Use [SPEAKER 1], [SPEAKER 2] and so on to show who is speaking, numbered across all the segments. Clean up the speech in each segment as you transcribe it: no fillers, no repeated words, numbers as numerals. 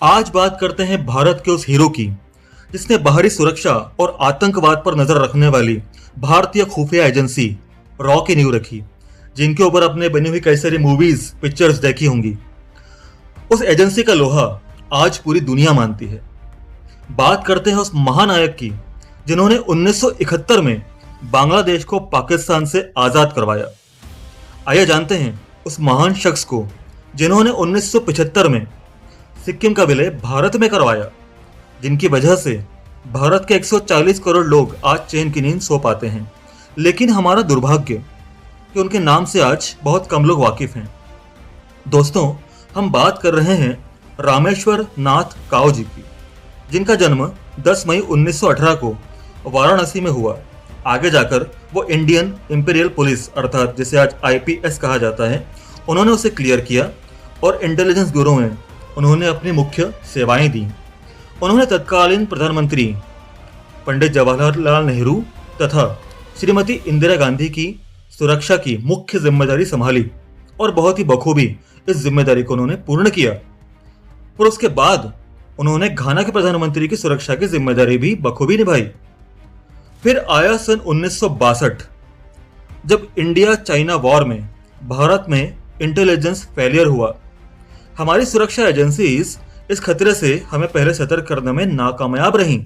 [SPEAKER 1] आज बात करते हैं भारत के उस हीरो की जिसने बाहरी सुरक्षा और आतंकवाद पर नजर रखने वाली भारतीय खुफिया एजेंसी रॉ की नींव रखी, जिनके ऊपर अपने बनी हुई कई सारी मूवीज पिक्चर्स देखी होंगी। उस एजेंसी का लोहा आज पूरी दुनिया मानती है। बात करते हैं उस महानायक की जिन्होंने 1971 में बांग्लादेश को पाकिस्तान से आजाद करवाया। आइए जानते हैं उस महान शख्स को जिन्होंने 1975 में सिक्किम का विलय भारत में करवाया, जिनकी वजह से भारत के 140 करोड़ लोग आज चैन की नींद सो पाते हैं। लेकिन हमारा दुर्भाग्य कि उनके नाम से आज बहुत कम लोग वाकिफ हैं। दोस्तों, हम बात कर रहे हैं रामेश्वर नाथ काओ जी की, जिनका जन्म 10 मई 1918 को वाराणसी में हुआ। आगे जाकर वो इंडियन इंपीरियल पुलिस अर्थात जिसे आज आईपीएस कहा जाता है, उन्होंने उसे क्लियर किया और इंटेलिजेंस ब्यूरो में उन्होंने अपनी मुख्य सेवाएं दी। उन्होंने तत्कालीन प्रधानमंत्री पंडित जवाहरलाल नेहरू तथा श्रीमती इंदिरा गांधी की सुरक्षा की मुख्य जिम्मेदारी संभाली और बहुत ही बखूबी इस जिम्मेदारी को उन्होंने पूर्ण किया। और उसके बाद उन्होंने घाना के प्रधानमंत्री की सुरक्षा की जिम्मेदारी भी बखूबी निभाई। फिर आया सन 1962, जब इंडिया चाइना वॉर में भारत में इंटेलिजेंस फेलियर हुआ। हमारी सुरक्षा एजेंसीज इस खतरे से हमें पहले सतर्क करने में नाकामयाब रहीं।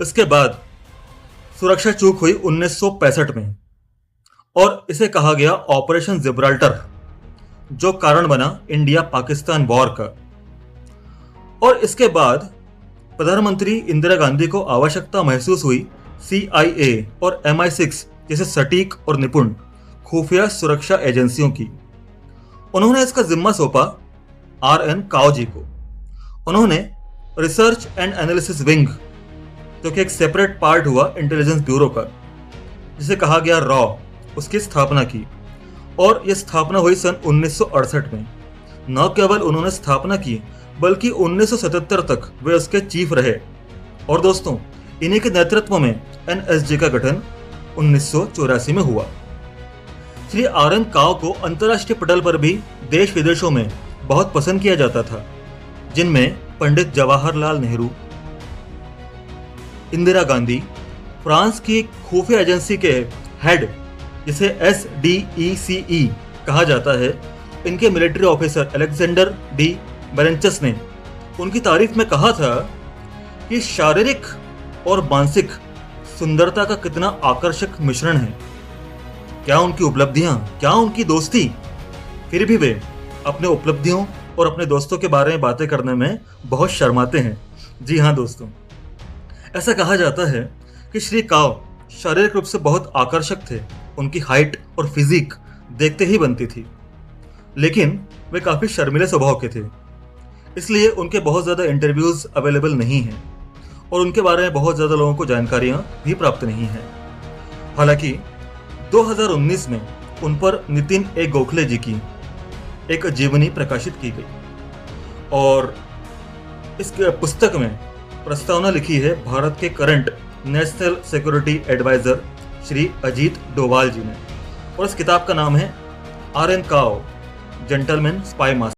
[SPEAKER 1] इसके बाद सुरक्षा चूक हुई 1965 में और इसे कहा गया ऑपरेशन जिब्राल्टर, जो कारण बना इंडिया पाकिस्तान वॉर का। और इसके बाद प्रधानमंत्री इंदिरा गांधी को आवश्यकता महसूस हुई CIA और MI6 जैसे सटीक और निपुण खुफिया सुरक्षा एजेंसियों की। उन्होंने इसका जिम्मा सौंपा RN काओ जी को। उन्होंने रिसर्च एंड एनालिसिस विंग, जो कि एक सेपरेट पार्ट हुआ इंटेलिजेंस ब्यूरो का, जिसे कहा गया रॉ, उसकी स्थापना की। और यह स्थापना हुई सन 1968 में। न केवल उन्होंने स्थापना की बल्कि 1977 तक वे उसके चीफ रहे। और दोस्तों, इन्हीं के नेतृत्व में NSG का गठन 1984 में हुआ। श्री RN काओ को अंतर्राष्ट्रीय पटल पर भी देश विदेशों में बहुत पसंद किया जाता था, जिनमें पंडित जवाहरलाल नेहरू, इंदिरा गांधी, फ्रांस की खुफिया एजेंसी के हेड जिसे SDECE कहा जाता है, इनके मिलिट्री ऑफिसर अलेक्जेंडर डी बेरेंचस ने उनकी तारीफ में कहा था कि शारीरिक और मानसिक सुंदरता का कितना आकर्षक मिश्रण है। क्या उनकी उपलब्धियां, क्या उनकी दोस्ती। फिर भी वे अपने उपलब्धियों और अपने दोस्तों के बारे में बातें करने में बहुत शर्माते हैं। जी हाँ दोस्तों, ऐसा कहा जाता है कि श्री काओ शारीरिक रूप से बहुत आकर्षक थे। उनकी हाइट और फिजिक देखते ही बनती थी, लेकिन वे काफ़ी शर्मीले स्वभाव के थे। इसलिए उनके बहुत ज़्यादा इंटरव्यूज़ अवेलेबल नहीं हैं और उनके बारे में बहुत ज़्यादा लोगों को जानकारियाँ भी प्राप्त नहीं हैं। हालांकि 2019 में उन पर नितिन ए गोखले जी की एक जीवनी प्रकाशित की गई और इस पुस्तक में प्रस्तावना लिखी है भारत के current national security advisor Shri Ajit Doval ji ने। और इस किताब का नाम है RN Kao gentleman spy master.